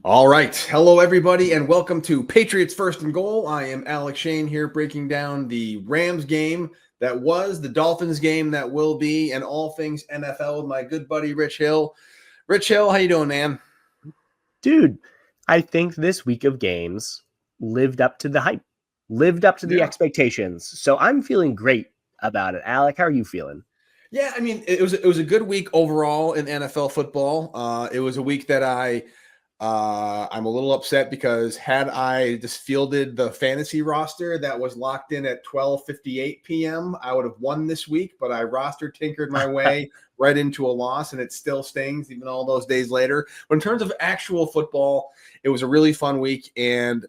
All right. Hello, everybody, and welcome to Patriots First and Goal. I am Alex Shane here breaking down the Rams game that was, the Dolphins game that will be, and all things NFL with my good buddy Rich Hill. Rich Hill, how you doing, man? Dude, I think this week of games lived up to the hype, lived up to the expectations. So I'm feeling great about it. Alec, how are you feeling? Yeah, I mean, it was a good week overall in NFL football. It was a week that I'm a little upset because had I just fielded the fantasy roster that was locked in at 12:58 p.m., I would have won this week, but I roster tinkered my way right into a loss, and it still stings even all those days later. But in terms of actual football, it was a really fun week, and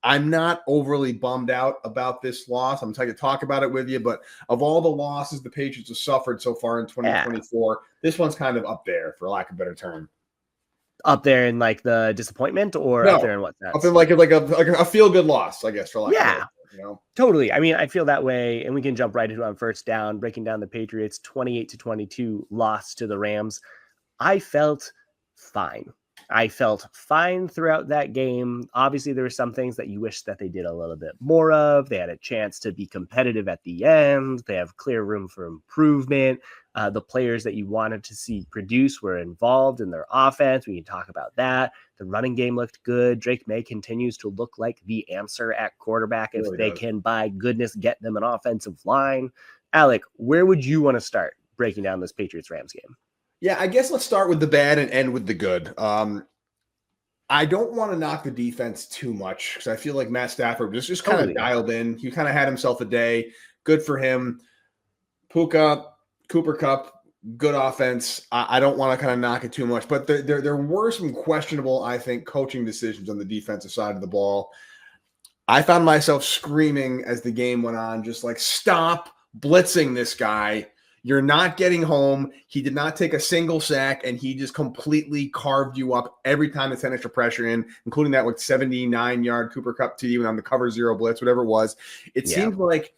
I'm not overly bummed out about this loss. I'm excited to talk about it with you, but of all the losses the Patriots have suffered so far in 2024, this one's kind of up there, for lack of a better term. Up there in like the disappointment, or No, up there in what sense? up in like a feel good loss, I guess, for lack of a better term, Totally. I mean, I feel that way, and we can jump right into on first down, breaking down the Patriots 28-22 loss to the Rams. I felt fine. I felt fine throughout that game. Obviously, there were some things that you wish that they did a little bit more of. They had a chance to be competitive at the end. They have clear room for improvement. The players that you wanted to see produce were involved in their offense. We can talk about that. The running game looked good. Drake Maye continues to look like the answer at quarterback if they can, by goodness, get them an offensive line. Alec, where would you want to start breaking down this Patriots-Rams game? Yeah, I guess let's start with the bad and end with the good. I don't want to knock the defense too much because I feel like Matt Stafford was just kind of dialed in. He kind of had himself a day. Good for him. Puka, Cooper Kupp, good offense. I don't want to kind of knock it too much, but there were some questionable, I think, coaching decisions on the defensive side of the ball. I found myself screaming as the game went on, just like, stop blitzing this guy. You're not getting home. He did not take a single sack, and he just completely carved you up every time they sent extra pressure in, including that like 79-yard Cooper Kupp to you on the cover zero blitz, whatever it was. It seems like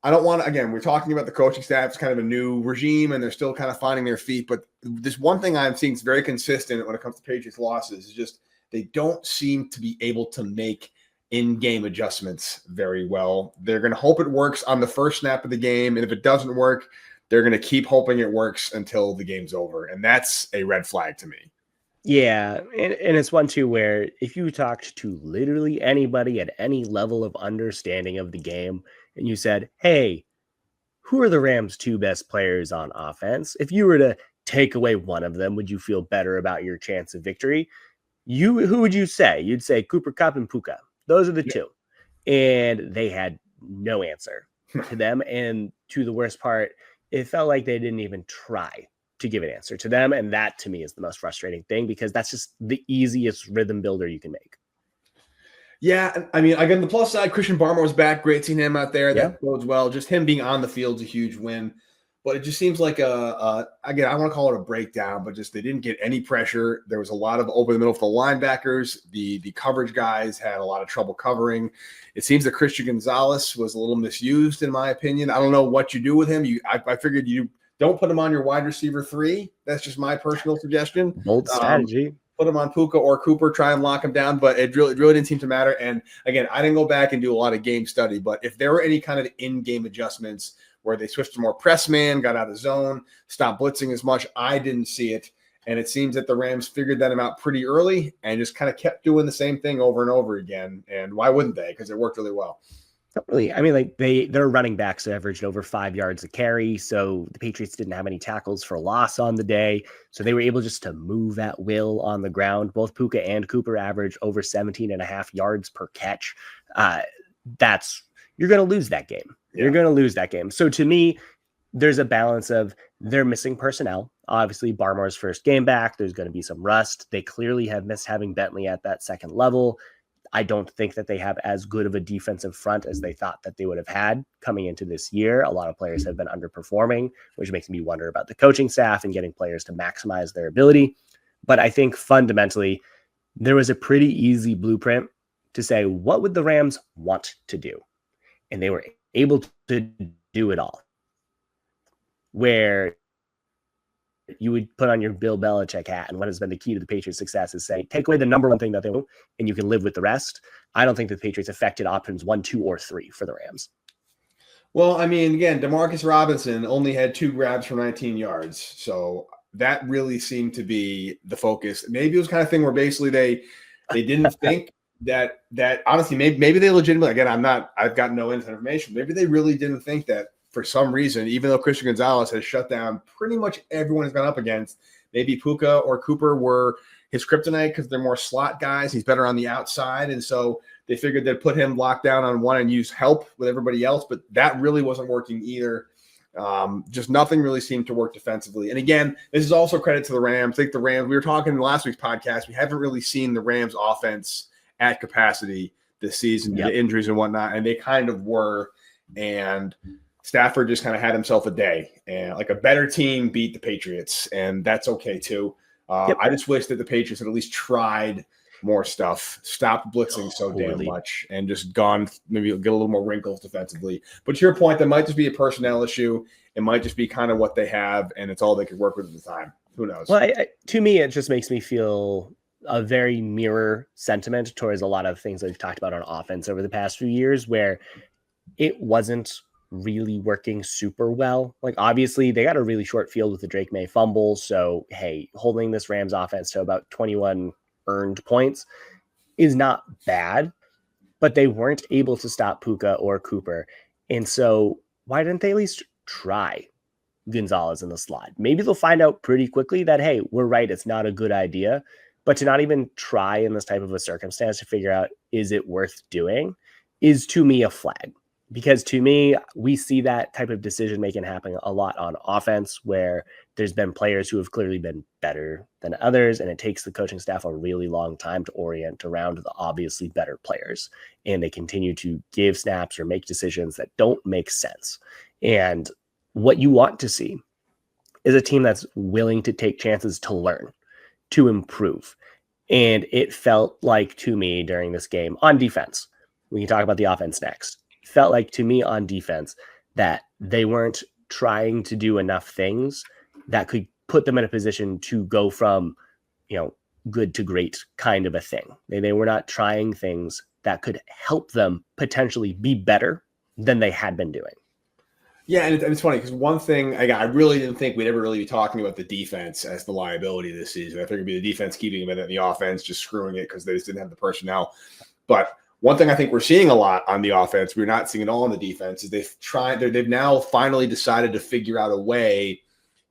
I don't want to, again, we're talking about the coaching staff. It's kind of a new regime, and they're still kind of finding their feet. But this one thing I'm seeing is very consistent when it comes to Patriots losses is just they don't seem to be able to make in-game adjustments very well. They're going to hope it works on the first snap of the game, and if it doesn't work, they're going to keep hoping it works until the game's over. And that's a red flag to me. Yeah. And it's one, too, where if you talked to literally anybody at any level of understanding of the game and you said, hey, who are the Rams' two best players on offense? If you were to take away one of them, would you feel better about your chance of victory? Who would you say? You'd say Cooper Kupp and Puka. Those are the two. And they had no answer to them. And to the worst part, it felt like they didn't even try to give an answer to them. And that, to me, is the most frustrating thing because that's just the easiest rhythm builder you can make. Yeah, I mean, again, the plus side, Christian Barmore was back. Great seeing him out there. That bodes well. Just him being on the field is a huge win. But it just seems like again, I want to call it a breakdown, but just they didn't get any pressure. There was a lot of over the middle for the linebackers. The coverage guys had a lot of trouble covering. It seems that Christian Gonzalez was a little misused, in my opinion. I don't know what you do with him. I figured you don't put him on your wide receiver 3. That's just my personal suggestion. Bold strategy. Put him on Puka or Cooper, try and lock him down, but it really didn't seem to matter. And again, I didn't go back and do a lot of game study, but if there were any kind of in-game adjustments where they switched to more press man, got out of zone, stopped blitzing as much, I didn't see it. And it seems that the Rams figured that out pretty early and just kind of kept doing the same thing over and over again. And why wouldn't they? Because it worked really well. Totally. I mean, like their running backs averaged over 5 yards a carry. So the Patriots didn't have any tackles for loss on the day. So they were able just to move at will on the ground. Both Puka and Cooper averaged over 17.5 yards per catch. You're going to lose that game. Yeah. You're going to lose that game. So to me, there's a balance of they're missing personnel. Obviously, Barmore's first game back. There's going to be some rust. They clearly have missed having Bentley at that second level. I don't think that they have as good of a defensive front as they thought that they would have had coming into this year. A lot of players have been underperforming, which makes me wonder about the coaching staff and getting players to maximize their ability. But I think fundamentally, there was a pretty easy blueprint to say, what would the Rams want to do? And they were able to do it all. Where you would put on your Bill Belichick hat. And what has been the key to the Patriots' success is say, take away the number one thing that they do, and you can live with the rest. I don't think the Patriots affected options 1, 2, or 3 for the Rams. Well, I mean, again, Demarcus Robinson only had 2 grabs for 19 yards. So that really seemed to be the focus. Maybe it was kind of thing where basically they didn't think that honestly, maybe they legitimately, again, I've got no inside information. Maybe they really didn't think that for some reason, even though Christian Gonzalez has shut down pretty much everyone he's gone up against, maybe Puka or Cooper were his kryptonite because they're more slot guys. He's better on the outside. And so they figured they'd put him locked down on one and use help with everybody else. But that really wasn't working either. Just nothing really seemed to work defensively. And again, this is also credit to the Rams. I think the Rams, we were talking in last week's podcast, we haven't really seen the Rams offense at capacity this season due to injuries and whatnot. And they kind of were. And Stafford just kind of had himself a day, and like a better team beat the Patriots, and that's okay too. I just wish that the Patriots had at least tried more stuff, stopped blitzing so damn much, and just gone maybe get a little more wrinkles defensively. But to your point, that might just be a personnel issue. It might just be kind of what they have, and it's all they could work with at the time. Who knows? Well, to me, it just makes me feel a very mirror sentiment towards a lot of things that we've talked about on offense over the past few years, where it wasn't really working super well. Like, obviously they got a really short field with the Drake Maye fumble. So, hey, holding this Rams offense to about 21 earned points is not bad, but they weren't able to stop Puka or Cooper. And so why didn't they at least try Gonzalez in the slot? Maybe they'll find out pretty quickly that, hey, we're right, it's not a good idea. But to not even try in this type of a circumstance to figure out, is it worth doing, is to me a flag. Because to me, we see that type of decision-making happening a lot on offense, where there's been players who have clearly been better than others, and it takes the coaching staff a really long time to orient around the obviously better players. And they continue to give snaps or make decisions that don't make sense. And what you want to see is a team that's willing to take chances to learn, to improve. And it felt like, to me, during this game on defense, we can talk about the offense next, felt like to me on defense that they weren't trying to do enough things that could put them in a position to go from, good to great kind of a thing. They were not trying things that could help them potentially be better than they had been doing. Yeah, and it's funny because one thing I really didn't think we'd ever really be talking about the defense as the liability this season. I figured it'd be the defense keeping them in, and the offense just screwing it because they just didn't have the personnel. But one thing I think we're seeing a lot on the offense, we're not seeing it all on the defense, is they've now finally decided to figure out a way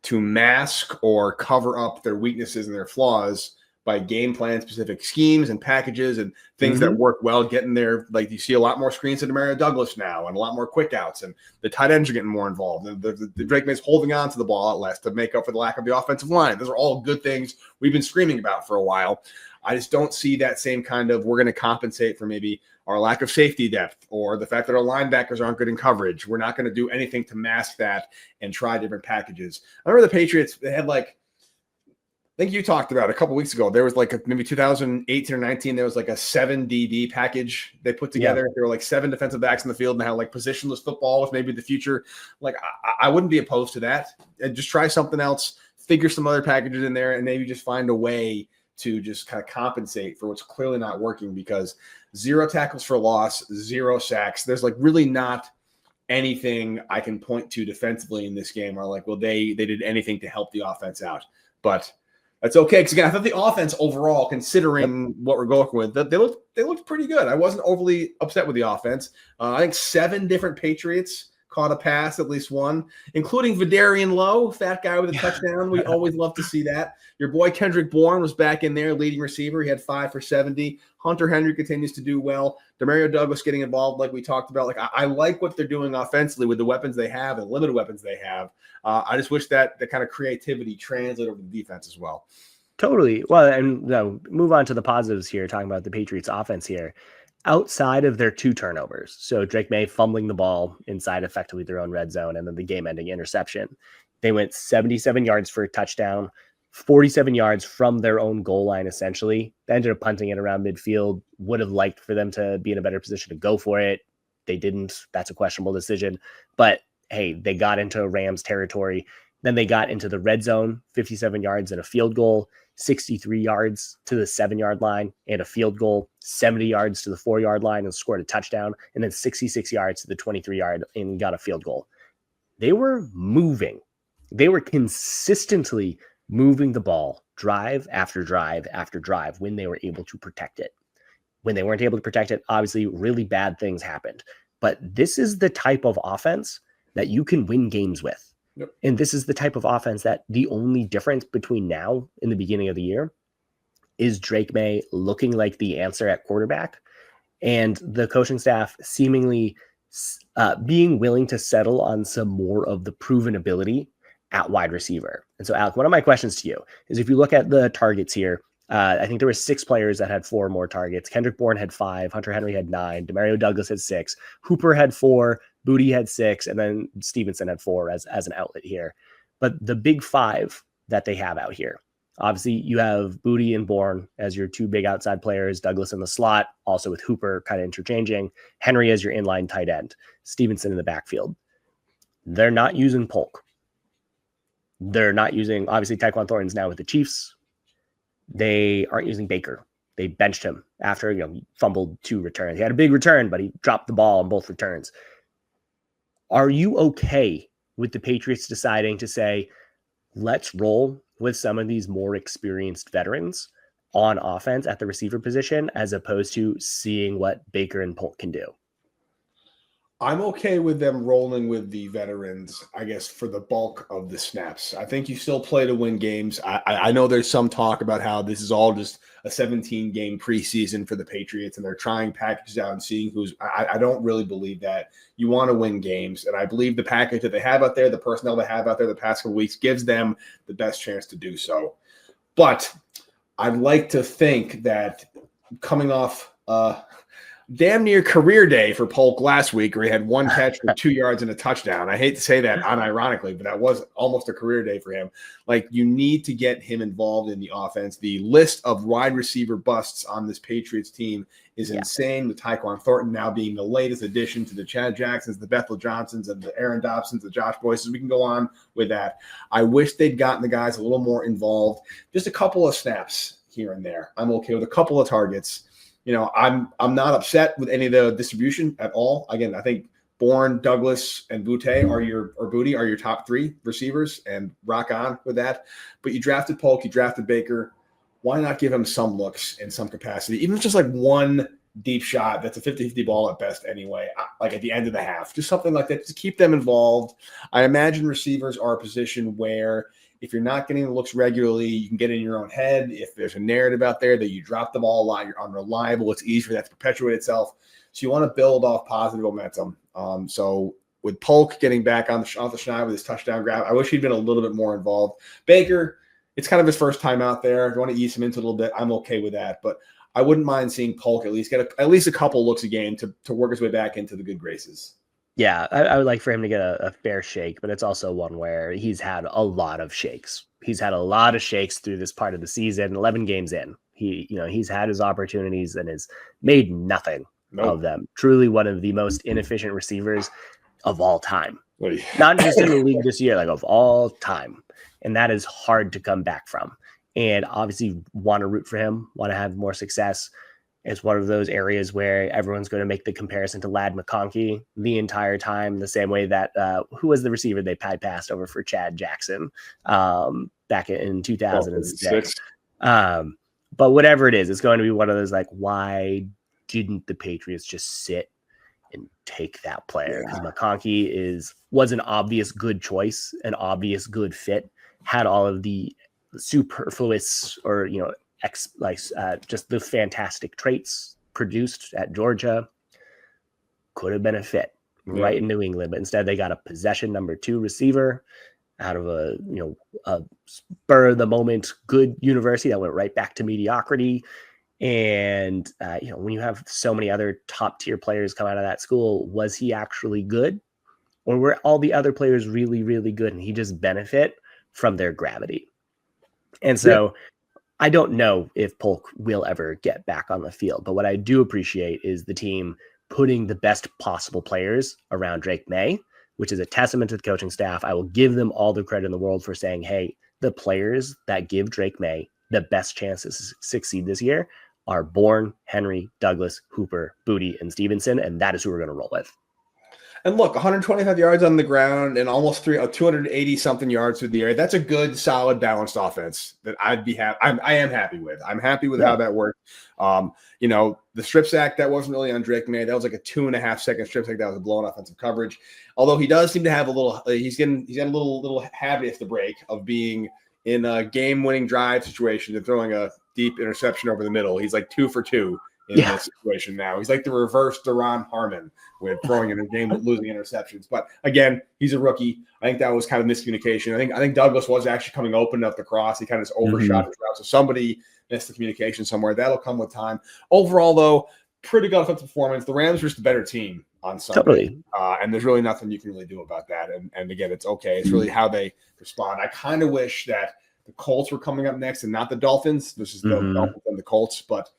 to mask or cover up their weaknesses and their flaws by game plan specific schemes and packages and things that work well, getting there. Like, you see a lot more screens to Demario Douglas now and a lot more quick outs, and the tight ends are getting more involved. And the Drake Maye's holding on to the ball a lot less to make up for the lack of the offensive line. Those are all good things we've been screaming about for a while. I just don't see that same kind of, we're going to compensate for maybe our lack of safety depth or the fact that our linebackers aren't good in coverage. We're not going to do anything to mask that and try different packages. I remember the Patriots, they had I think you talked about a couple weeks ago, there was maybe 2018 or 19, there was a 7 DD package they put together. Yeah. There were 7 defensive backs in the field and how positionless football was maybe the future. I wouldn't be opposed to that. And just try something else, figure some other packages in there, and maybe just find a way to just kind of compensate for what's clearly not working, because 0 tackles for loss, 0 sacks. There's really not anything I can point to defensively in this game where they did anything to help the offense out. But that's okay, because again, I thought the offense overall, considering what we're going with, they looked pretty good. I wasn't overly upset with the offense. I think 7 different Patriots caught a pass, at least one, including Vidarian Lowe, fat guy with a touchdown. We always love to see that. Your boy Kendrick Bourne was back in there, leading receiver. He had 5 for 70. Hunter Henry continues to do well. Demario Douglas getting involved, like we talked about. I like what they're doing offensively with the weapons they have and limited weapons they have. I just wish that the kind of creativity translated over the defense as well. Totally. Well, and move on to the positives here, talking about the Patriots offense here. Outside of their 2 turnovers, so Drake Maye fumbling the ball inside effectively their own red zone, and then the game-ending interception, they went 77 yards for a touchdown, 47 yards from their own goal line, essentially. They ended up punting it around midfield. Would have liked for them to be in a better position to go for it. They didn't. That's a questionable decision. But, hey, they got into Rams territory. Then they got into the red zone, 57 yards and a field goal, 63 yards to the 7-yard line and a field goal, 70 yards to the 4-yard line and scored a touchdown, and then 66 yards to the 23-yard and got a field goal. They were moving. They were consistently moving the ball drive after drive after drive when they were able to protect it. When they weren't able to protect it, obviously really bad things happened. But this is the type of offense that you can win games with. Yep. And this is the type of offense that the only difference between now and the beginning of the year is Drake Maye looking like the answer at quarterback and the coaching staff seemingly being willing to settle on some more of the proven ability at wide receiver. And so, Alec, one of my questions to you is if you look at the targets here, I think there were 6 players that had 4 more targets. Kendrick Bourne had 5, Hunter Henry had 9, Demario Douglas had 6, Hooper had 4, Booty had 6, and then Stevenson had 4 as an outlet here. But the big 5 that they have out here, obviously you have Booty and Bourne as your 2 big outside players, Douglas in the slot, also with Hooper kind of interchanging, Henry as your inline tight end, Stevenson in the backfield. They're not using Polk. They're not using, obviously Tyquan Thornton's now with the Chiefs. They aren't using Baker. They benched him after, he fumbled 2 returns. He had a big return, but he dropped the ball on both returns. Are you okay with the Patriots deciding to say, let's roll with some of these more experienced veterans on offense at the receiver position, as opposed to seeing what Baker and Polk can do? I'm okay with them rolling with the veterans, I guess, for the bulk of the snaps. I think you still play to win games. I know there's some talk about how this is all just a 17-game preseason for the Patriots, and they're trying packages out and seeing who's – I don't really believe that. You want to win games, and I believe the package that they have out there, the personnel they have out there the past couple weeks, gives them the best chance to do so. But I'd like to think that coming off damn near career day for Polk last week, where he had 1 catch for 2 yards and a touchdown. I hate to say that unironically, but that was almost a career day for him. Like, you need to get him involved in the offense. The list of wide receiver busts on this Patriots team is insane, with Tyquan Thornton now being the latest addition to the Chad Jacksons, the Bethel Johnsons, and the Aaron Dobsons, the Josh Boyces. We can go on with that. I wish they'd gotten the guys a little more involved. Just a couple of snaps here and there. I'm okay with a couple of targets. I'm not upset with any of the distribution at all. Again, I think Bourne, Douglas, and Booty are your top 3 receivers, and rock on with that. But you drafted Polk, you drafted Baker. Why not give him some looks in some capacity? Even if it's just like 1 deep shot that's a 50-50 ball at best anyway, like at the end of the half. Just something like that to keep them involved. I imagine receivers are a position where if you're not getting the looks regularly, you can get in your own head. If there's a narrative out there that you drop the ball a lot, you're unreliable, it's easy for that to perpetuate itself. So you want to build off positive momentum. So with Polk getting back off the schneid with his touchdown grab, I wish he'd been a little bit more involved. Baker, it's kind of his first time out there. If you want to ease him into a little bit, I'm okay with that. But I wouldn't mind seeing Polk at least get at least a couple looks a game to work his way back into the good graces. Yeah, I would like for him to get a fair shake, but it's also one where he's had a lot of shakes. He's had a lot of shakes through this part of the season, 11 games in. He's had his opportunities and has made nothing of them. Truly one of the most inefficient receivers of all time. Not just in the league this year, like of all time. And that is hard to come back from. And obviously want to root for him, want to have more success. It's one of those areas where everyone's going to make the comparison to Ladd McConkey the entire time, the same way that who was the receiver they passed over for Chad Jackson back in 2006. But whatever it is, it's going to be one of those like, why didn't the Patriots just sit and take that player? Because McConkey was an obvious good choice, an obvious good fit, had all of the superfluous or just the fantastic traits produced at Georgia. Could have been a fit right in New England, but instead they got a possession number 2 receiver out of a spur of the moment good university that went right back to mediocrity. And when you have so many other top tier players come out of that school, was he actually good, or were all the other players really, really good and he just benefit from their gravity? And so I don't know if Polk will ever get back on the field, but what I do appreciate is the team putting the best possible players around Drake Maye, the best possible players around Tayler Kyles, the best possible players around which is a testament to the coaching staff. I will give them all the credit in the world for saying, hey, the players that give Drake Maye the best chance to succeed this year are Bourne, Henry, Douglas, Hooper, Booty, and Stevenson, and that is who we're going to roll with. And look, 125 yards on the ground and almost 280 something yards through the air. That's a good, solid, balanced offense that I'd be happy. I am happy with. I'm happy with how that worked. The strip sack that wasn't really on Drake Maye. That was like a 2.5 second strip sack that was a blown offensive coverage. Although he does seem to have a little, he's got a little habit at the break of being in a game-winning drive situation and throwing a deep interception over the middle. He's like 2 for 2. In this situation now. He's like the reverse Duron Harmon with throwing in a game with losing interceptions. But again, he's a rookie. I think that was kind of miscommunication. I think Douglas was actually coming open up the cross. He kind of just overshot his route. So somebody missed the communication somewhere. That'll come with time. Overall, though, pretty good offensive performance. The Rams are just a better team on Sunday. Totally. And there's really nothing you can really do about that. And again, it's okay. It's really how they respond. I kind of wish that the Colts were coming up next and not the Dolphins. This is the Dolphins and the Colts, but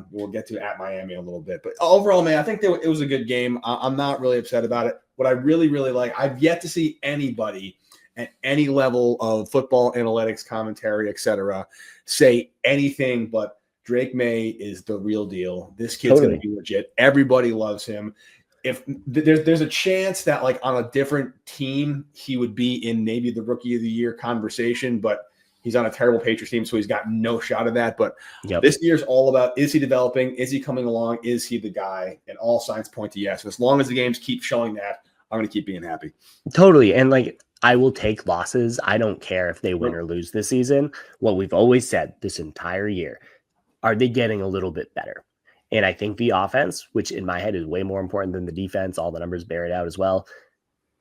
we'll get to at Miami in a little bit. But overall, man, I think it was a good game. I'm not really upset about it. What I really, really like, I've yet to see anybody at any level of football analytics, commentary, etc., say anything but Drake Maye is the real deal. This kid's going to be legit. Everybody loves him. If there's a chance that, like, on a different team, he would be in maybe the Rookie of the Year conversation, but he's on a terrible Patriots team, so he's got no shot of that. But this year's all about, is he developing? Is he coming along? Is he the guy? And all signs point to yes. And as long as the games keep showing that, I'm going to keep being happy. Totally. And, like, I will take losses. I don't care if they win or lose this season. What we've always said this entire year, are they getting a little bit better? And I think the offense, which in my head is way more important than the defense, all the numbers bear it out as well,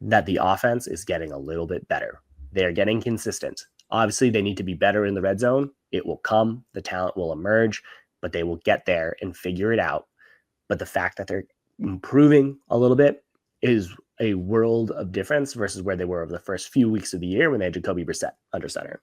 that the offense is getting a little bit better. They're getting consistent. Obviously, they need to be better in the red zone. It will come. The talent will emerge, but they will get there and figure it out. But the fact that they're improving a little bit is a world of difference versus where they were over the first few weeks of the year when they had Jacoby Brissett under center.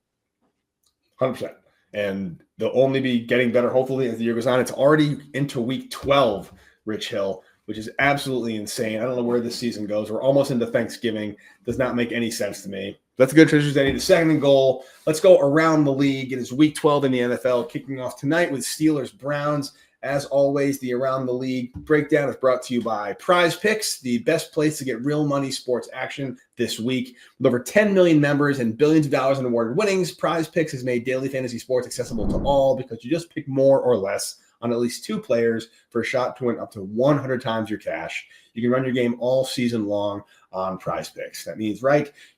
100%. And they'll only be getting better, hopefully, as the year goes on. It's already into week 12, Rich Hill, which is absolutely insane. I don't know where this season goes. We're almost into Thanksgiving. Does not make any sense to me. That's a good transition. They need a second and goal. Let's go around the league. It is week 12 in the NFL, kicking off tonight with Steelers-Browns. As always, the Around the League breakdown is brought to you by Prize Picks, the best place to get real money sports action this week. With over 10 million members and billions of dollars in awarded winnings, Prize Picks has made daily fantasy sports accessible to all because you just pick more or less on at least 2 players for a shot to win up to 100 times your cash. You can run your game all season long on Prize Picks. That means,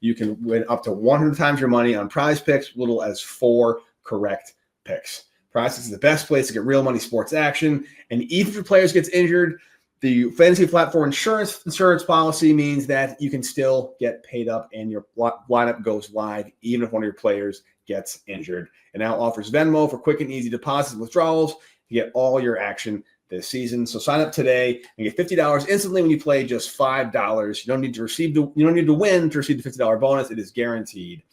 you can win up to 100 times your money on Prize Picks, little as 4 correct picks. Prize Picks is the best place to get real money sports action. And even if your players gets injured, the fantasy platform insurance policy means that you can still get paid up and your lineup goes live even if one of your players gets injured. It now offers Venmo for quick and easy deposits and withdrawals to get all your action this season. So sign up today and get $50 instantly when you play just $5. You don't need to win to receive the $50 bonus. It is guaranteed.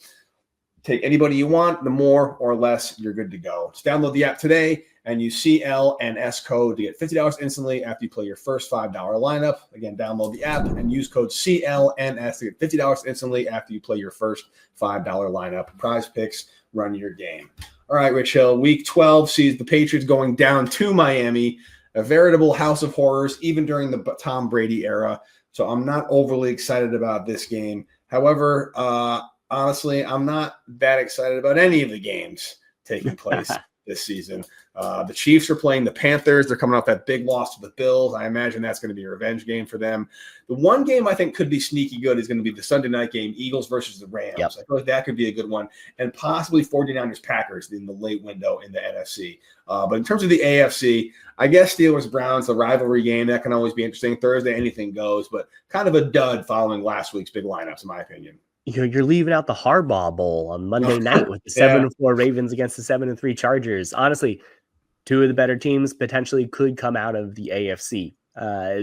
Take anybody you want. The more or less, you're good to go. Just download the app today and use CLNS code to get $50 instantly after you play your first $5 lineup. Again, download the app and use code CLNS to get $50 instantly after you play your first $5 lineup. Prize Picks, run your game. All right, Rich Hill, week 12 sees the Patriots going down to Miami, a veritable house of horrors, even during the Tom Brady era. So I'm not overly excited about this game. However, honestly, I'm not that excited about any of the games taking place this season. The Chiefs are playing the Panthers. They're coming off that big loss to the Bills. I imagine that's going to be a revenge game for them. The one game I think could be sneaky good is going to be the Sunday night game, Eagles versus the Rams. Yep. I feel like that could be a good one. And possibly 49ers-Packers in the late window in the NFC. But in terms of the AFC, I guess Steelers-Browns, the rivalry game, that can always be interesting. Thursday, anything goes. But kind of a dud following last week's big lineups, in my opinion. You're leaving out the Harbaugh Bowl on Monday night with the 7-4 Ravens against the 7-3 Chargers. Honestly, 2 of the better teams potentially could come out of the AFC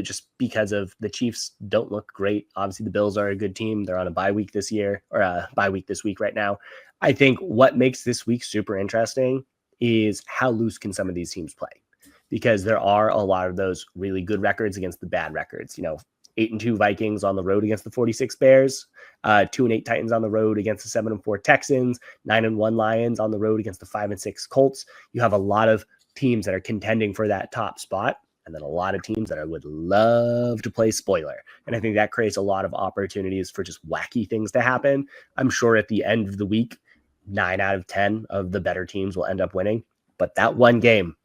just because of the Chiefs don't look great. Obviously, the Bills are a good team. They're on a bye week this year, or a bye week this week right now. I think what makes this week super interesting is how loose can some of these teams play, because there are a lot of those really good records against the bad records. 8-2 Vikings on the road against the 46 Bears, 2-8 Titans on the road against the 7-4 Texans, 9-1 Lions on the road against the 5-6 Colts. You have a lot of teams that are contending for that top spot, and then a lot of teams that I would love to play spoiler. And I think that creates a lot of opportunities for just wacky things to happen. I'm sure at the end of the week, 9 out of 10 of the better teams will end up winning. But that one game,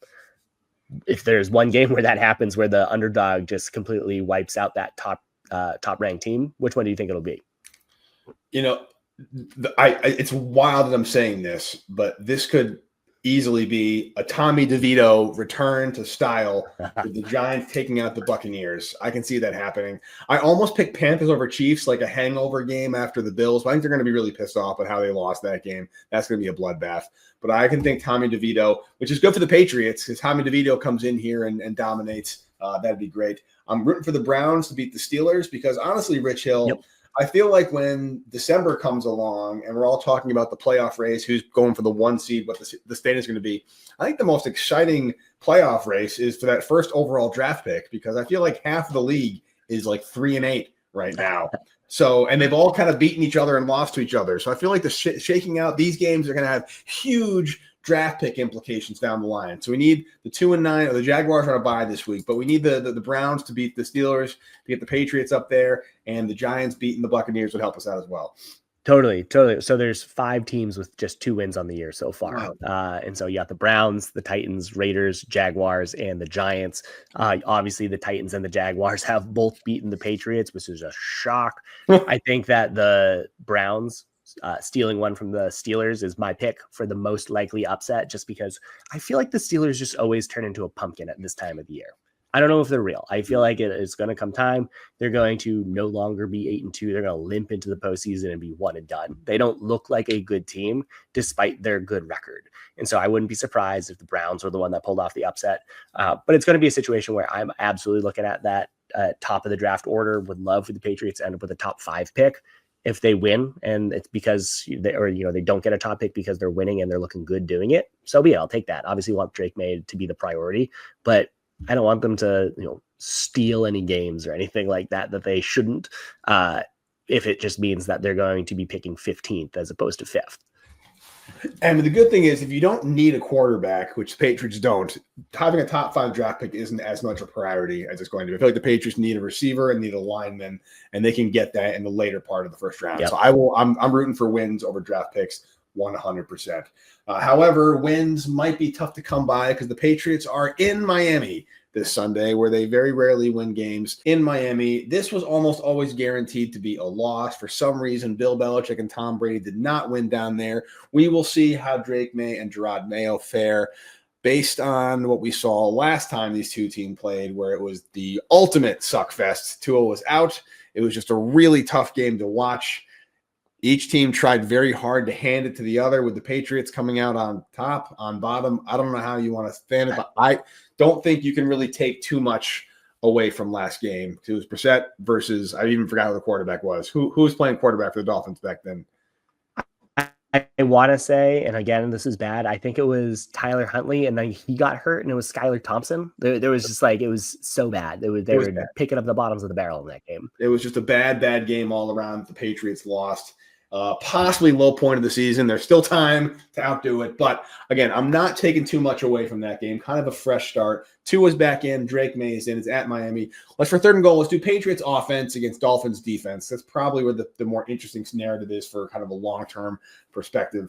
if there's one game where that happens, where the underdog just completely wipes out that top ranked team, which one do you think it'll be? It's wild that I'm saying this, but this could easily be a Tommy DeVito return to style with the Giants taking out the Buccaneers. I can see that happening. I almost picked Panthers over Chiefs, like a hangover game after the Bills, but I think they're going to be really pissed off at how they lost that game. That's going to be a bloodbath. But I can think Tommy DeVito, which is good for the Patriots, because Tommy DeVito comes in here and dominates. That'd be great. I'm rooting for the Browns to beat the Steelers because, honestly, Rich Hill, Yep. I feel like when December comes along and we're all talking about the playoff race, who's going for the 1 seed, what the state is going to be, I think the most exciting playoff race is for that first overall draft pick, because I feel like half of the league is like 3-8 right now. So, and they've all kind of beaten each other and lost to each other. So I feel like the shaking out, these games are going to have huge draft pick implications down the line. So we need the 2-9, or the Jaguars are on a bye this week, but we need the Browns to beat the Steelers, to get the Patriots up there, and the Giants beating the Buccaneers would help us out as well. Totally. So there's 5 teams with just 2 wins on the year so far. Wow. And so you got the Browns, the Titans, Raiders, Jaguars, and the Giants. Obviously, the Titans and the Jaguars have both beaten the Patriots, which is a shock. I think that the Browns stealing one from the Steelers is my pick for the most likely upset, just because I feel like the Steelers just always turn into a pumpkin at this time of the year. I don't know if they're real. I feel like it is going to come time. They're going to no longer be 8-2. They're going to limp into the postseason and be 1 and done. They don't look like a good team despite their good record. And so I wouldn't be surprised if the Browns were the one that pulled off the upset. But it's going to be a situation where I'm absolutely looking at that top of the draft order. Would love for the Patriots to end up with a top 5 pick. If they win and it's because they don't get a top pick because they're winning and they're looking good doing it, so be it. I'll take that. Obviously want Drake Maye to be the priority, but I don't want them to, steal any games or anything like that they shouldn't, if it just means that they're going to be picking 15th as opposed to 5th. And the good thing is, if you don't need a quarterback, which the Patriots don't, having a top 5 draft pick isn't as much a priority as it's going to be. I feel like the Patriots need a receiver and need a lineman, and they can get that in the later part of the first round. Yep. So I'm rooting for wins over draft picks 100%. However, wins might be tough to come by because the Patriots are in Miami this Sunday, where they very rarely win games in Miami. This was almost always guaranteed to be a loss. For some reason, Bill Belichick and Tom Brady did not win down there. We will see how Drake Maye and Gerard Mayo fare based on what we saw last time these two teams played, where it was the ultimate suckfest. Tua was out. It was just a really tough game to watch. Each team tried very hard to hand it to the other, with the Patriots coming out on top, on bottom. I don't know how you want to stand it, but I don't think you can really take too much away from last game. It was Brissett versus, I even forgot who the quarterback was. Who was playing quarterback for the Dolphins back then? I want to say, and again, this is bad, I think it was Tyler Huntley, and then he got hurt, and it was Skylar Thompson. There was just it was so bad. They were picking up the bottoms of the barrel in that game. It was just a bad game all around. The Patriots lost. Possibly low point of the season. There's still time to outdo it. But again, I'm not taking too much away from that game. Kind of a fresh start. Tua's back in. Drake Maye is in. It's at Miami. For third and goal, let's do Patriots offense against Dolphins defense. That's probably where the more interesting narrative is for kind of a long-term perspective.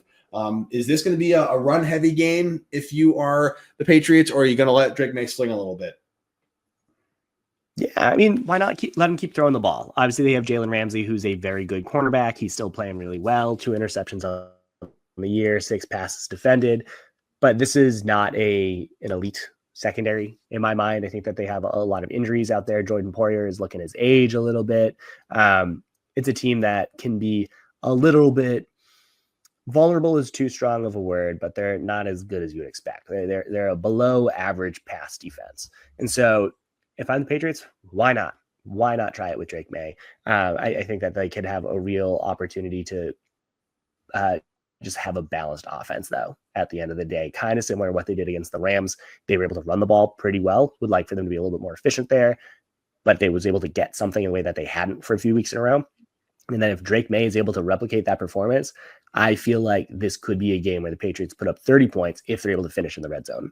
Is this going to be a run-heavy game if you are the Patriots, or are you going to let Drake Maye sling a little bit? Yeah, I mean, why not let him keep throwing the ball? Obviously, they have Jalen Ramsey, who's a very good cornerback. He's still playing really well. 2 interceptions on the year, 6 passes defended. But this is not an elite secondary in my mind. I think that they have a lot of injuries out there. Jordan Poyer is looking his age a little bit. It's a team that can be a little bit vulnerable is too strong of a word, but they're not as good as you would expect. They're a below average pass defense. And so if I'm the Patriots, why not? Why not try it with Drake Maye? I think that they could have a real opportunity to just have a balanced offense, though, at the end of the day. Kind of similar to what they did against the Rams. They were able to run the ball pretty well. Would like for them to be a little bit more efficient there. but they was able to get something in a way that they hadn't for a few weeks in a row. And then if Drake Maye is able to replicate that performance, I feel like this could be a game where the Patriots put up 30 points if they're able to finish in the red zone.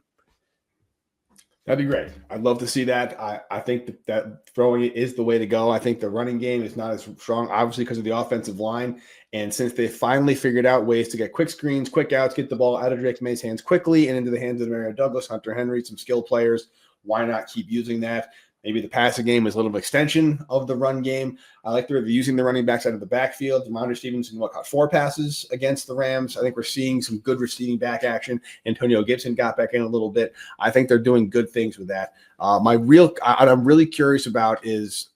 That'd be great. I'd love to see that. I think that throwing it is the way to go. I think the running game is not as strong, obviously, because of the offensive line. And since they finally figured out ways to get quick screens, quick outs, get the ball out of Drake Maye's hands quickly and into the hands of Mario Douglas, Hunter Henry, some skilled players, why not keep using that? Maybe the passing game is a little extension of the run game. I like they're using the running backs out of the backfield. DeMondre Stevenson caught 4 passes against the Rams. I think we're seeing some good receiving back action. Antonio Gibson got back in a little bit. I think they're doing good things with that. What I'm really curious about is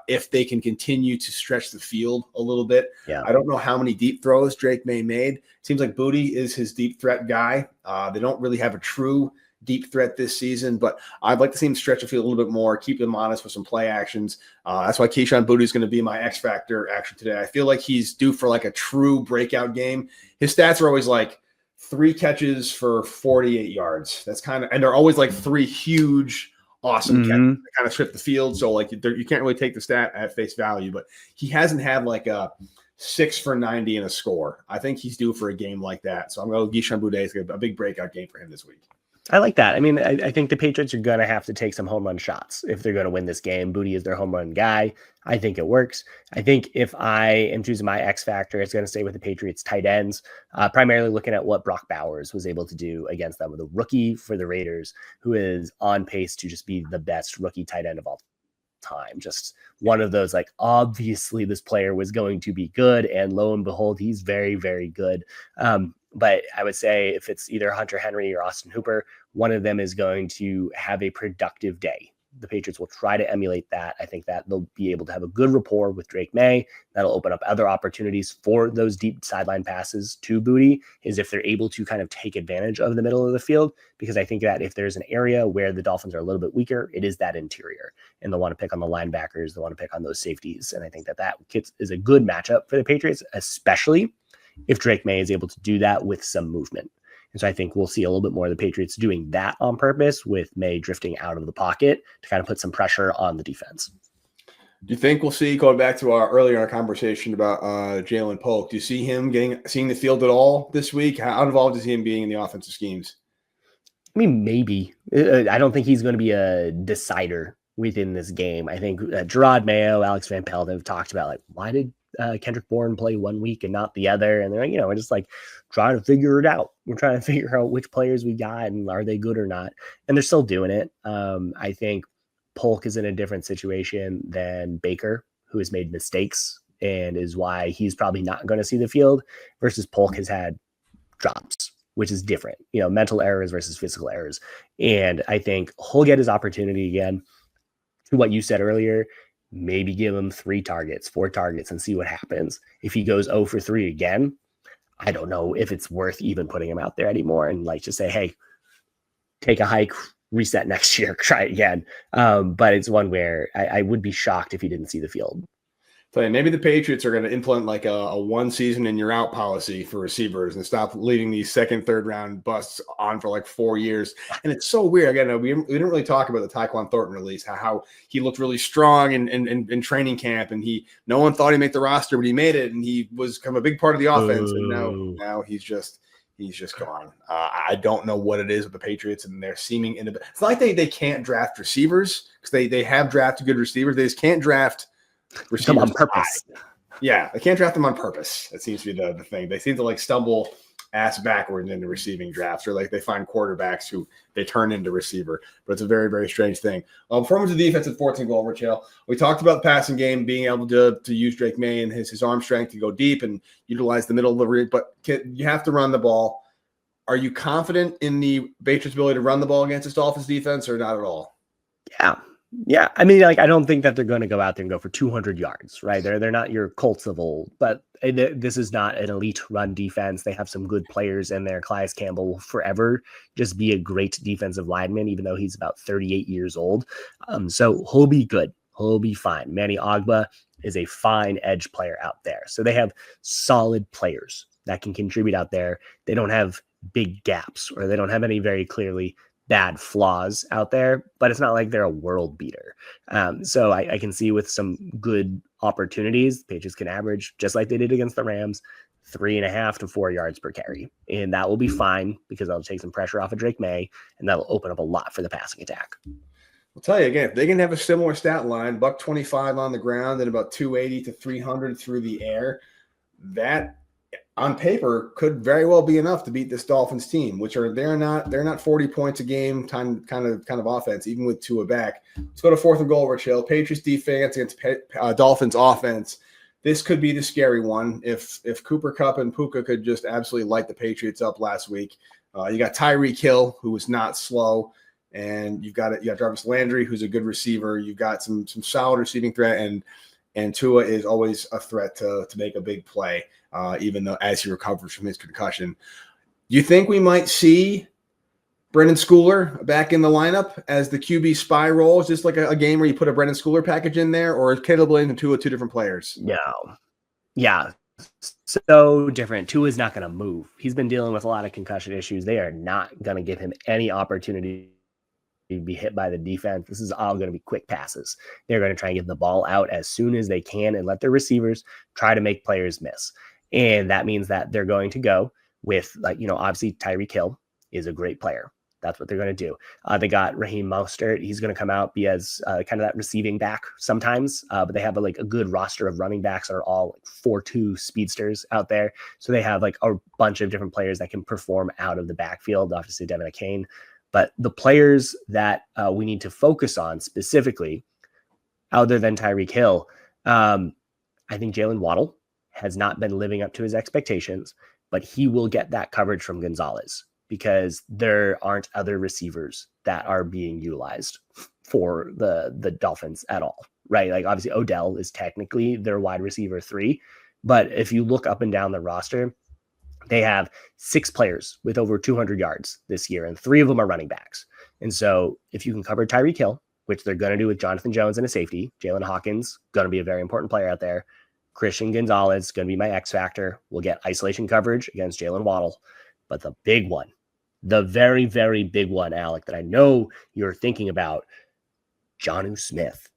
if they can continue to stretch the field a little bit. Yeah. I don't know how many deep throws Drake Maye made. Seems like Booty is his deep threat guy. They don't really have a true deep threat this season, but I'd like to see him stretch the field a little bit more, keep them honest with some play actions. That's why Keyshawn Boutte is going to be my X factor action today. I feel like he's due for like a true breakout game. His stats are always like 3 catches for 48 yards. That's and they're always like 3 huge, awesome catches that kind of strip the field. So like you can't really take the stat at face value, but he hasn't had like a 6 for 90 in a score. I think he's due for a game like that. So I'm going to go Keyshawn Boutte. It's a big breakout game for him this week. I like that. I mean, I think the Patriots are going to have to take some home run shots if they're going to win this game. Booty is their home run guy. I think it works. I think if I am choosing my X factor, it's going to stay with the Patriots tight ends, primarily looking at what Brock Bowers was able to do against them with a rookie for the Raiders, who is on pace to just be the best rookie tight end of all time. Just one of those, like, obviously this player was going to be good, and lo and behold, he's very, very good. But I would say if it's either Hunter Henry or Austin Hooper, one of them is going to have a productive day. The Patriots will try to emulate that. I think that they'll be able to have a good rapport with Drake Maye. That'll open up other opportunities for those deep sideline passes to Booty, is if they're able to kind of take advantage of the middle of the field, because I think that if there's an area where the Dolphins are a little bit weaker, it is that interior, and they'll want to pick on the linebackers. They'll want to pick on those safeties. And I think that is a good matchup for the Patriots, especially if Drake Maye is able to do that with some movement. And so I think we'll see a little bit more of the Patriots doing that on purpose, with Maye drifting out of the pocket to kind of put some pressure on the defense. Do you think we'll see, going back to our earlier conversation about Jalen Polk, do you see him seeing the field at all this week? How involved is he in being in the offensive schemes? I mean, maybe. I don't think he's going to be a decider within this game. I think Gerard Mayo, Alex Van Pelt have talked about, like, why did Kendrick Bourne play one week and not the other? And they're like, we're just like trying to figure it out. We're trying to figure out which players we got and are they good or not. And they're still doing it. I think Polk is in a different situation than Baker, who has made mistakes and is why he's probably not going to see the field, versus Polk has had drops, which is different, mental errors versus physical errors. And I think he'll get his opportunity again. To what you said earlier, maybe give him 3 targets, 4 targets, and see what happens. If he goes 0 for 3 again, I don't know if it's worth even putting him out there anymore, and like just say, hey, take a hike, reset next year, try it again. But it's one where I would be shocked if he didn't see the field. So maybe the Patriots are going to implement like a 1 season and you're out policy for receivers and stop leaving these 2nd, 3rd round busts on for like 4 years. And it's so weird. Again, we didn't really talk about the Tyquan Thornton release, how he looked really strong in training camp, and no one thought he'd make the roster, but he made it, and he was kind of a big part of the offense. And now he's just gone. I don't know what it is with the Patriots and their seeming inability. It's not like they can't draft receivers, because they have drafted good receivers. They just can't draft receivers on purpose. Yeah, they can't draft them on purpose. That seems to be the thing. They seem to like stumble ass backwards into receiving drafts, or like they find quarterbacks who they turn into receiver. But it's a very, very strange thing. Performance of the defense at 14 goal, Rich Hill. We talked about the passing game, being able to use Drake Maye and his arm strength to go deep and utilize the middle of the read, but you have to run the ball. Are you confident in the Patriots' ability to run the ball against this Dolphins defense, or not at all? Yeah. I mean, like, I don't think that they're going to go out there and go for 200 yards, right? They're not your Colts of old, but this is not an elite run defense. They have some good players in there. Calais Campbell will forever just be a great defensive lineman, even though he's about 38 years old. So he'll be good. He'll be fine. Manny Ogba is a fine edge player out there. So they have solid players that can contribute out there. They don't have big gaps, or they don't have any very clearly bad flaws out there, but it's not like they're a world beater. So I can see with some good opportunities, Patriots can average, just like they did against the Rams, 3.5 to 4 yards per carry. And that will be fine because that'll take some pressure off of Drake Maye, and that'll open up a lot for the passing attack. I'll tell you again, if they can have a similar stat line, $125 on the ground and about 280 to 300 through the air, that on paper could very well be enough to beat this Dolphins team, which are they're not 40 points a game kind of offense, even with Tua back. Let's go to 4th and goal, Rich Hill. Patriots defense against Dolphins offense. This could be the scary one. If Cooper Kupp and Puka could just absolutely light the Patriots up last week. You got Tyreek Hill, who was not slow, and you got Jarvis Landry, who's a good receiver. You've got some solid receiving threat, and Tua is always a threat to make a big play, even though as he recovers from his concussion. Do you think we might see Brendan Schooler back in the lineup as the QB spy role? Is this like a game where you put a Brendan Schooler package in there, or is Caleb Williams and Tua two different players? No. Yeah. So different. Tua is not going to move. He's been dealing with a lot of concussion issues. They are not going to give him any opportunity to be hit by the defense. This is all going to be quick passes. They're going to try and get the ball out as soon as they can and let their receivers try to make players miss. And that means that they're going to go with, obviously Tyreek Hill is a great player. That's what they're going to do. They got Raheem Mostert. He's going to come out, be as kind of that receiving back sometimes, but they have a good roster of running backs that are all 4.2 speedsters out there. So they have a bunch of different players that can perform out of the backfield, obviously Devin Akane. But the players that we need to focus on specifically, other than Tyreek Hill, I think Jalen Waddle has not been living up to his expectations, but he will get that coverage from Gonzalez, because there aren't other receivers that are being utilized for the Dolphins at all, right? Obviously Odell is technically their wide receiver 3, but if you look up and down the roster, they have 6 players with over 200 yards this year, and 3 of them are running backs. And so if you can cover Tyreek Hill, which they're going to do with Jonathan Jones and a safety, Jalen Hawkins, going to be a very important player out there. Christian Gonzalez, going to be my X factor. We'll get isolation coverage against Jalen Waddle. But the big one, the very, very big one, Alec, that I know you're thinking about, Jonnu Smith.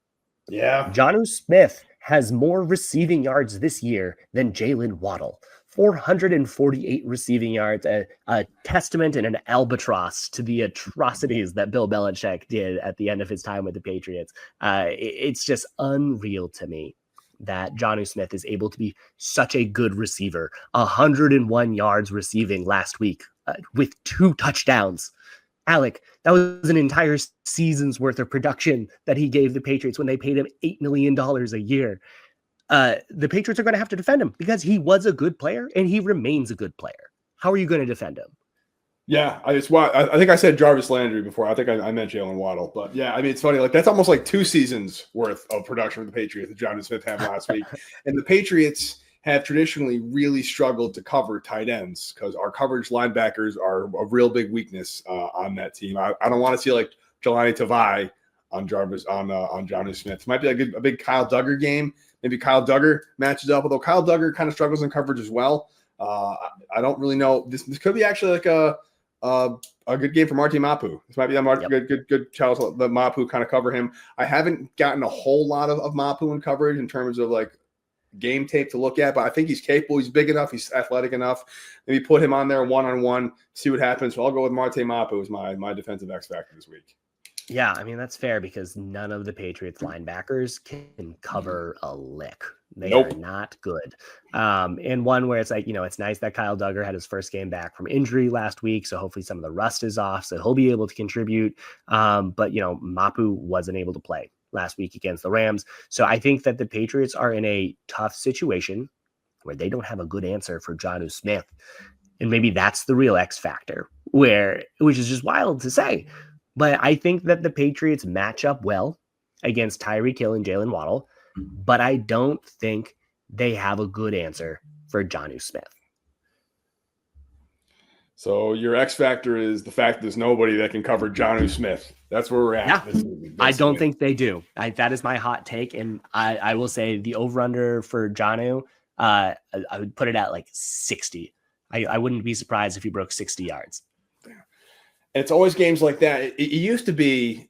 Yeah. Jonnu Smith has more receiving yards this year than Jalen Waddle. 448 receiving yards, a testament and an albatross to the atrocities that Bill Belichick did at the end of his time with the Patriots. It's just unreal to me that Jonnu Smith is able to be such a good receiver. 101 yards receiving last week with 2 touchdowns. Alec, that was an entire season's worth of production that he gave the Patriots when they paid him $8 million a year. The Patriots are going to have to defend him because he was a good player and he remains a good player. How are you going to defend him? Yeah, I think I said Jarvis Landry before. I think I meant Jalen Waddle. But yeah, I mean, it's funny. That's almost like 2 seasons worth of production for the Patriots that Jonnu Smith had last week. And the Patriots have traditionally really struggled to cover tight ends because our coverage linebackers are a real big weakness on that team. I don't want to see Jelani Tavai on Jonnu Smith. It might be a big Kyle Duggar game. Maybe Kyle Duggar matches up, although Kyle Duggar kind of struggles in coverage as well. I don't really know. This could be actually a good game for Marty Mapu. This might be a good challenge. The Mapu kind of cover him. I haven't gotten a whole lot of Mapu in coverage in terms of game tape to look at, but I think he's capable. He's big enough. He's athletic enough. Maybe put him on there one-on-one, see what happens. So I'll go with Marte Mapu as my defensive X factor this week. Yeah, I mean, that's fair because none of the Patriots linebackers can cover a lick. They are not good. And one where it's it's nice that Kyle Duggar had his first game back from injury last week. So hopefully some of the rust is off. So he'll be able to contribute. But Mapu wasn't able to play last week against the Rams. So I think that the Patriots are in a tough situation where they don't have a good answer for Jonnu Smith. And maybe that's the real X factor, which is just wild to say. But I think that the Patriots match up well against Tyreek Hill and Jalen Waddle, but I don't think they have a good answer for Jonnu Smith. So your X factor is the fact that there's nobody that can cover Jonnu Smith. That's where we're at. Yeah, I don't think they do. That is my hot take, and I will say the over-under for Jonnu, I would put it at 60. I wouldn't be surprised if he broke 60 yards. it's always games like that. It used to be,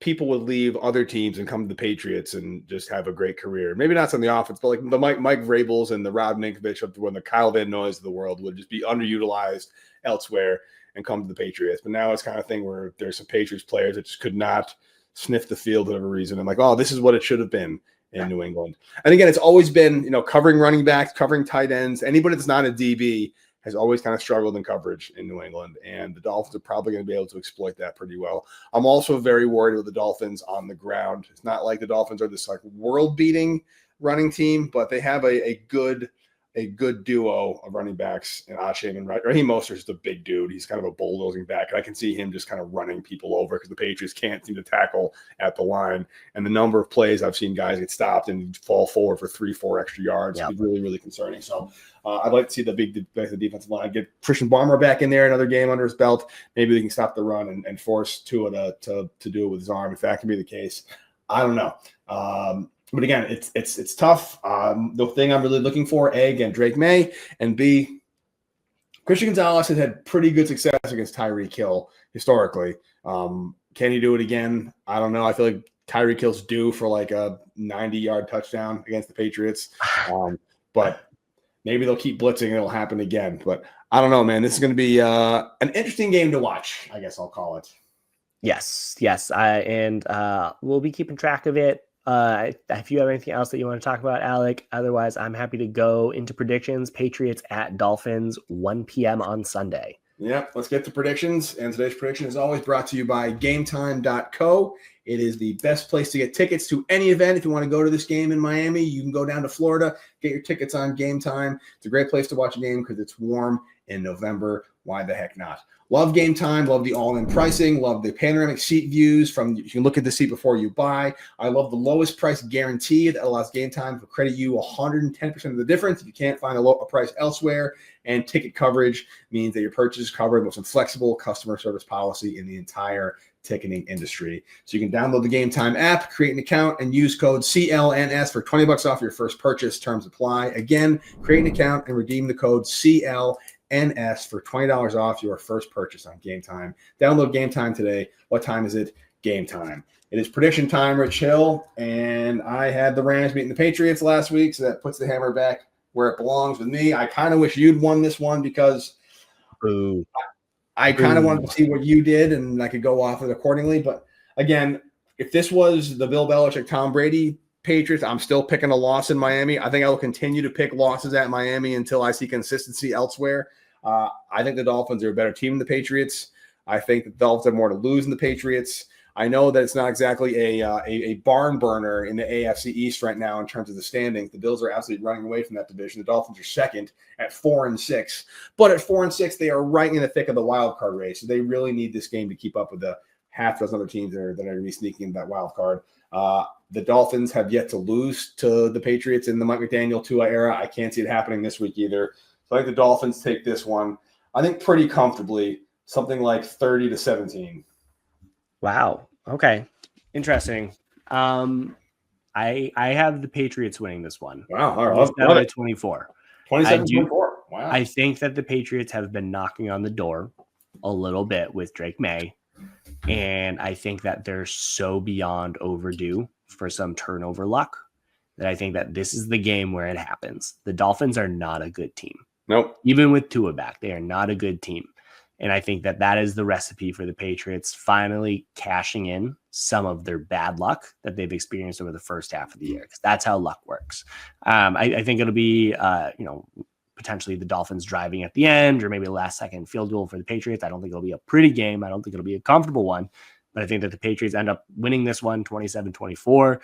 people would leave other teams and come to the Patriots and just have a great career. Maybe not on the offense, but like the Mike Vrabels and the Rob Ninkovich of the Kyle Van Noy's of the world would just be underutilized elsewhere and come to the Patriots. But now it's kind of thing where there's some Patriots players that just could not sniff the field for whatever reason. I'm like, oh, this is what it should have been in New England. And again, it's always been, covering running backs, covering tight ends. Anybody that's not a DB has always kind of struggled in coverage in New England, and the Dolphins are probably going to be able to exploit that pretty well. I'm also very worried with the Dolphins on the ground. It's not like the Dolphins are this like world-beating running team, but they have a good duo of running backs in Achane and Raheem Mostert is the big dude. He's kind of a bulldozing back. I can see him just kind of running people over because the Patriots can't seem to tackle at the line. And the number of plays I've seen guys get stopped and fall forward for 3-4 extra yards is really, really concerning. So I'd like to see the defensive line get Christian Barmore back in there, another game under his belt. Maybe they can stop the run and force Tua to do it with his arm. If that can be the case, I don't know. But again, it's tough. The thing I'm really looking for, A, again, Drake Maye, and B, Christian Gonzalez has had pretty good success against Tyreek Hill historically. Can he do it again? I don't know. I feel like Tyreek Hill's due for like a 90-yard touchdown against the Patriots. But maybe they'll keep blitzing and it'll happen again. But I don't know, man. This is going to be an interesting game to watch, I guess I'll call it. Yes. And we'll be keeping track of it. If you have anything else that you want to talk about, Alec, otherwise I'm happy to go into predictions. Patriots at Dolphins, 1 p.m. on Sunday. Yep, let's get to predictions. And today's prediction is always brought to you by GameTime.co. It is the best place to get tickets to any event. If you want to go to this game in Miami, you can go down to Florida, get your tickets on Game Time. It's a great place to watch a game because it's warm in November. Why the heck not? Love Game Time. Love the all-in pricing. Love the panoramic seat views. You can look at the seat before you buy. I love the lowest price guarantee that allows Game Time to credit you 110% of the difference if you can't find a price elsewhere. And ticket coverage means that your purchase is covered with some flexible customer service policy in the entire ticketing industry. So you can download the Game Time app, create an account, and use code CLNS for $20 off your first purchase. Terms apply. Again, create an account and redeem the code CLNS for $20 off your first purchase on Game Time. Download Game Time today. What time is it? Game time. It is prediction time, Rich Hill, and I had the Rams beating the Patriots last week, so that puts the hammer back where it belongs with me. I kind of wish you'd won this one because I kind of wanted to see what you did, and I could go off it accordingly. But again, if this was the Bill Belichick, Tom Brady Patriots, I'm still picking a loss in Miami. I think I will continue to pick losses at Miami until I see consistency elsewhere. I think the Dolphins are a better team than the Patriots. I think the Dolphins have more to lose than the Patriots. I know that it's not exactly a barn burner in the AFC East right now in terms of the standings. The Bills are absolutely running away from that division. The Dolphins are second at 4-6. But at 4-6, they are right in the thick of the wild card race. So they really need this game to keep up with the half dozen other teams that are going to be sneaking in that wild card. The Dolphins have yet to lose to the Patriots in the Mike McDaniel Tua era. I can't see it happening this week either. So I think the Dolphins take this one, I think pretty comfortably, something like 30-17. Wow. Okay. Interesting. I have the Patriots winning this one. Wow. All right. Love it. 24. 27-24. Wow. I think that the Patriots have been knocking on the door a little bit with Drake Maye. And I think that they're so beyond overdue for some turnover luck that I think that this is the game where it happens. The Dolphins are not a good team. Nope. Even with Tua back, they are not a good team. And I think that is the recipe for the Patriots finally cashing in some of their bad luck that they've experienced over the first half of the year, because that's how luck works. I think it'll be, potentially the Dolphins driving at the end, or maybe a last second field goal for the Patriots. I don't think it'll be a pretty game. I don't think it'll be a comfortable one, but I think that the Patriots end up winning this one 27-24.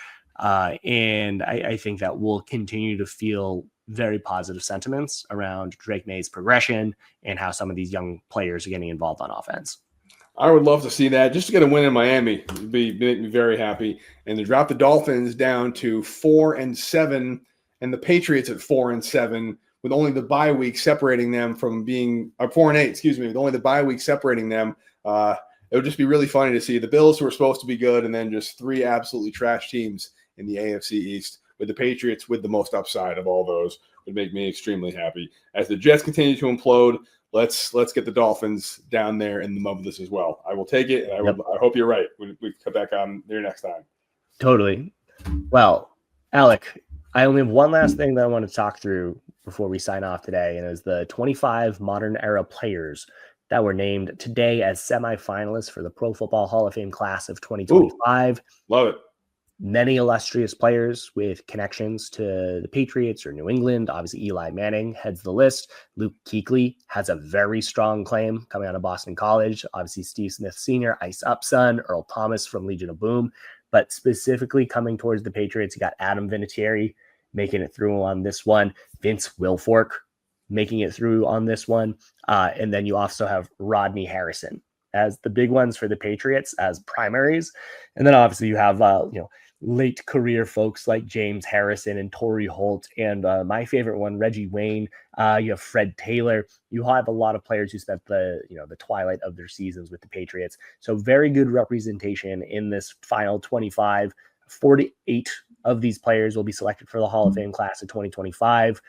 And I think that we'll continue to feel very positive sentiments around Drake Maye's progression and how some of these young players are getting involved on offense. I would love to see that. Just to get a win in Miami would make me very happy. And to drop the Dolphins down to 4-7 and the Patriots at 4-7 with only the bye week separating them from being 4-8, with only the bye week separating them. It would just be really funny to see the Bills, who are supposed to be good, and then just three absolutely trash teams in the AFC East, with the Patriots with the most upside of all those, would make me extremely happy. As the Jets continue to implode, let's get the Dolphins down there in the mud of this as well. I will take it, and I hope you're right. We come back on there next time. Totally. Well, Alec, I only have one last thing that I want to talk through before we sign off today, and it was the 25 modern era players that were named today as semifinalists for the Pro Football Hall of Fame class of 2025. Ooh, love it. Many illustrious players with connections to the Patriots or New England. Obviously, Eli Manning heads the list. Luke Kuechly has a very strong claim coming out of Boston College. Obviously, Steve Smith Sr., Ice Up son, Earl Thomas from Legion of Boom. But specifically coming towards the Patriots, you got Adam Vinatieri making it through on this one. Vince Wilfork making it through on this one. And then you also have Rodney Harrison as the big ones for the Patriots as primaries. And then obviously you have, late career folks like James Harrison and Torrey Holt. And my favorite one, Reggie Wayne. You have Fred Taylor. You have a lot of players who spent the twilight of their seasons with the Patriots. So very good representation in this final 25. 48 of these players will be selected for the Hall of Fame class of 2025.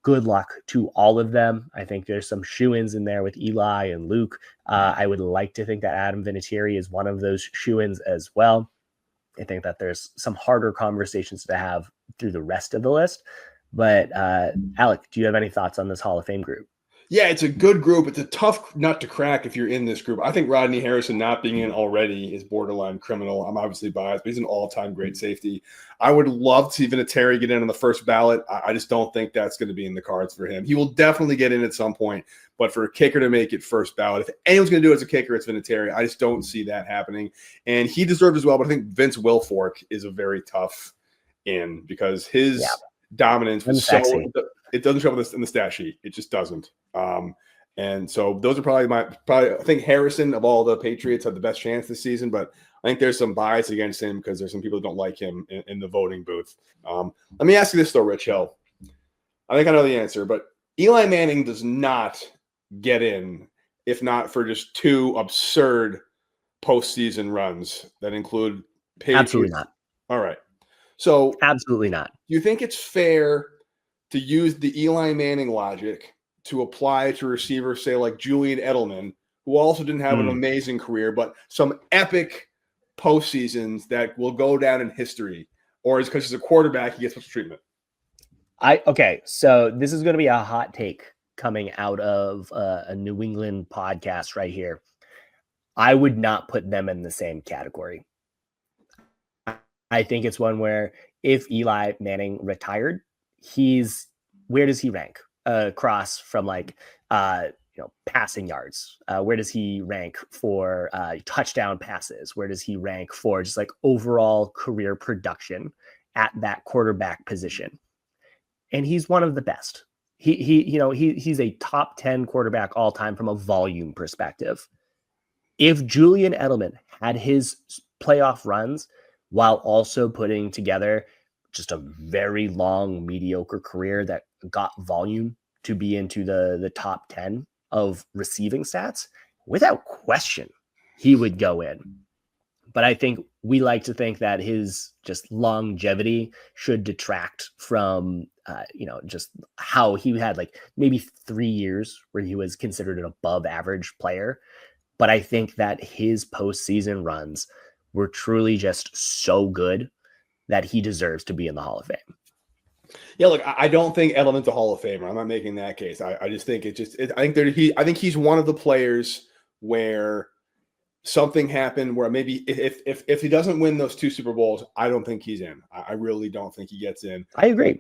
Good luck to all of them. I think there's some shoo-ins in there with Eli and Luke. I would like to think that Adam Vinatieri is one of those shoo-ins as well. I think that there's some harder conversations to have through the rest of the list. But Alec, do you have any thoughts on this Hall of Fame group? Yeah, it's a good group. It's a tough nut to crack if you're in this group. I think Rodney Harrison not being in already is borderline criminal. I'm obviously biased, but he's an all-time great safety. I would love to see Vinatieri get in on the first ballot. I just don't think that's going to be in the cards for him. He will definitely get in at some point, but for a kicker to make it first ballot, if anyone's going to do it as a kicker, it's Vinatieri. I just don't see that happening. And he deserved as well, but I think Vince Wilfork is a very tough in because his dominance was so – it doesn't show up in the stat sheet. It just doesn't. And so those are probably I think Harrison of all the Patriots had the best chance this season, but I think there's some bias against him because there's some people who don't like him in the voting booth. Let me ask you this though, Rich Hill. I think I know the answer, but Eli Manning does not get in if not for just two absurd postseason runs that include Patriots. Absolutely not. All right. So absolutely not. Do you think it's fair to use the Eli Manning logic to apply to receivers, say like Julian Edelman, who also didn't have an amazing career, but some epic postseasons that will go down in history? Or is because he's a quarterback, he gets special treatment? Okay, so this is going to be a hot take coming out of a New England podcast right here. I would not put them in the same category. I think it's one where if Eli Manning retired, where does he rank across from passing yards? Where does he rank for touchdown passes? Where does he rank for just like overall career production at that quarterback position? And he's one of the best. He's a top 10 quarterback all time from a volume perspective. If Julian Edelman had his playoff runs while also putting together just a very long, mediocre career that got volume to be into the top 10 of receiving stats, without question, he would go in. But I think we like to think that his just longevity should detract from, just how he had like maybe 3 years where he was considered an above average player. But I think that his postseason runs were truly just so good that he deserves to be in the Hall of Fame. Yeah, look, I don't think Edelman's a Hall of Famer. I'm not making that case. I just think I think he's one of the players where something happened where maybe if he doesn't win those 2 Super Bowls, I don't think he's in. I really don't think he gets in. I agree.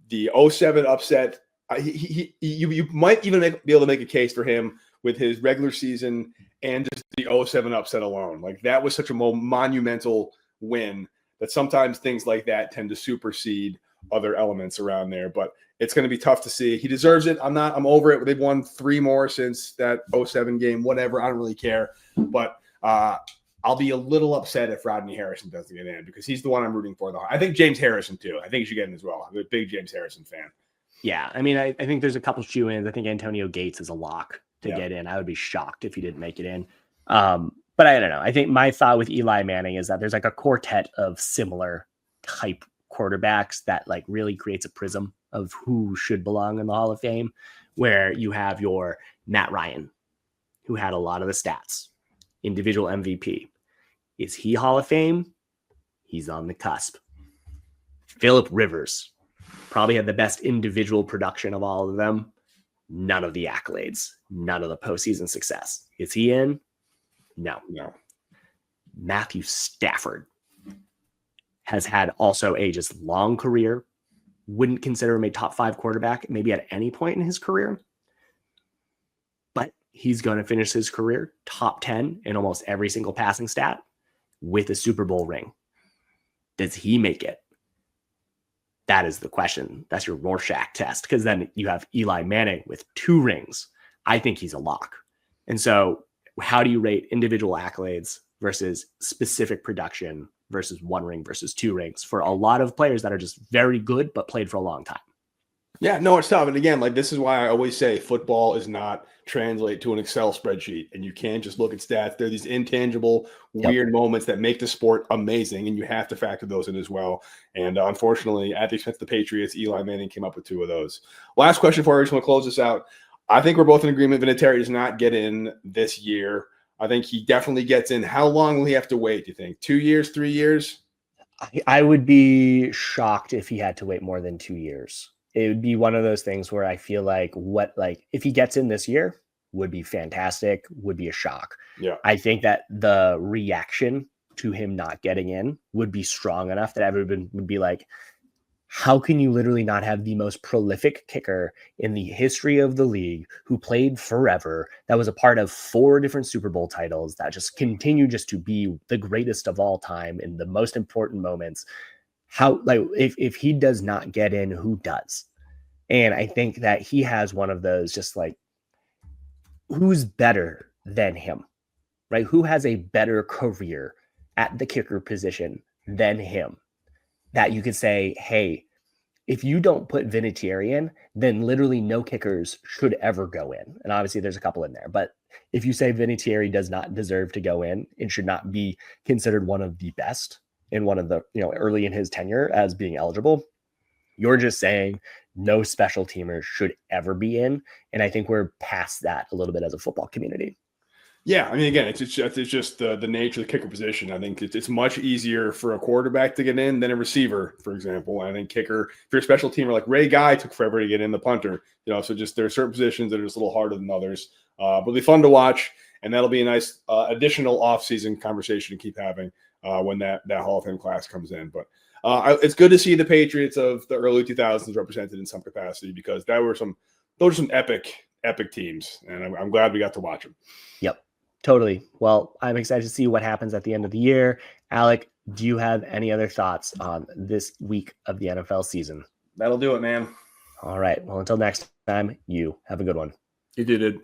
The 07 upset, you might even be able to make a case for him with his regular season and just the 07 upset alone. Like that was such a monumental win that sometimes things like that tend to supersede other elements around there, but it's going to be tough to see. He deserves it. I'm over it. They've won 3 more since that 07 game, whatever. I don't really care, but I'll be a little upset if Rodney Harrison doesn't get in because he's the one I'm rooting for. I think James Harrison too. I think he should get in as well. I'm a big James Harrison fan. Yeah. I mean, I think there's a couple shoe-ins. I think Antonio Gates is a lock to get in. I would be shocked if he didn't make it in. But I don't know. I think my thought with Eli Manning is that there's like a quartet of similar type quarterbacks that like really creates a prism of who should belong in the Hall of Fame. where you have your Matt Ryan, who had a lot of the stats, individual MVP. Is he Hall of Fame? He's on the cusp. Phillip Rivers probably had the best individual production of all of them. None of the accolades, none of the postseason success. Is he in? No. Matthew Stafford has had also a just long career. Wouldn't consider him a top 5 quarterback, maybe at any point in his career. But he's going to finish his career top 10 in almost every single passing stat with a Super Bowl ring. Does he make it? That is the question. That's your Rorschach test, because then you have Eli Manning with 2 rings. I think he's a lock. And so how do you rate individual accolades versus specific production versus 1 ring versus 2 rings for a lot of players that are just very good but played for a long time? Yeah, no, it's tough. And again, like, this is why I always say football is not translate to an Excel spreadsheet, and you can't just look at stats. There are these intangible, weird moments that make the sport amazing, and you have to factor those in as well. And unfortunately, at the expense of the Patriots, Eli Manning came up with 2 of those. Last question for you. I just want to close this out. I think we're both in agreement. Vinatieri does not get in this year. I think he definitely gets in. How long will he have to wait, do you think? 2 years, 3 years? I would be shocked if he had to wait more than 2 years. It would be one of those things where I feel like if he gets in this year would be fantastic, would be a shock. Yeah. I think that the reaction to him not getting in would be strong enough that everyone would be like, how can you literally not have the most prolific kicker in the history of the league who played forever, that was a part of 4 different Super Bowl titles, that just continue just to be the greatest of all time in the most important moments? How, like, if he does not get in, who does? And I think that he has one of those, just like, who's better than him, right? Who has a better career at the kicker position than him? That you could say, hey, if you don't put Vinatieri in, then literally no kickers should ever go in. And obviously there's a couple in there, but if you say Vinatieri does not deserve to go in and should not be considered one of the best in one of the, early in his tenure as being eligible, you're just saying no special teamers should ever be in. And I think we're past that a little bit as a football community. Yeah, I mean, again, it's just the nature of the kicker position. I think it's much easier for a quarterback to get in than a receiver, for example. I think kicker, if you're a special teamer, like Ray Guy took forever to get in, the punter, so just there are certain positions that are just a little harder than others. But it'll be fun to watch, and that'll be a nice additional offseason conversation to keep having when that Hall of Fame class comes in. But it's good to see the Patriots of the early 2000s represented in some capacity, because those were some epic teams, and I'm glad we got to watch them. Yep. Totally. Well, I'm excited to see what happens at the end of the year. Alec, do you have any other thoughts on this week of the NFL season? That'll do it, man. All right. Well, until next time, you have a good one. You did it.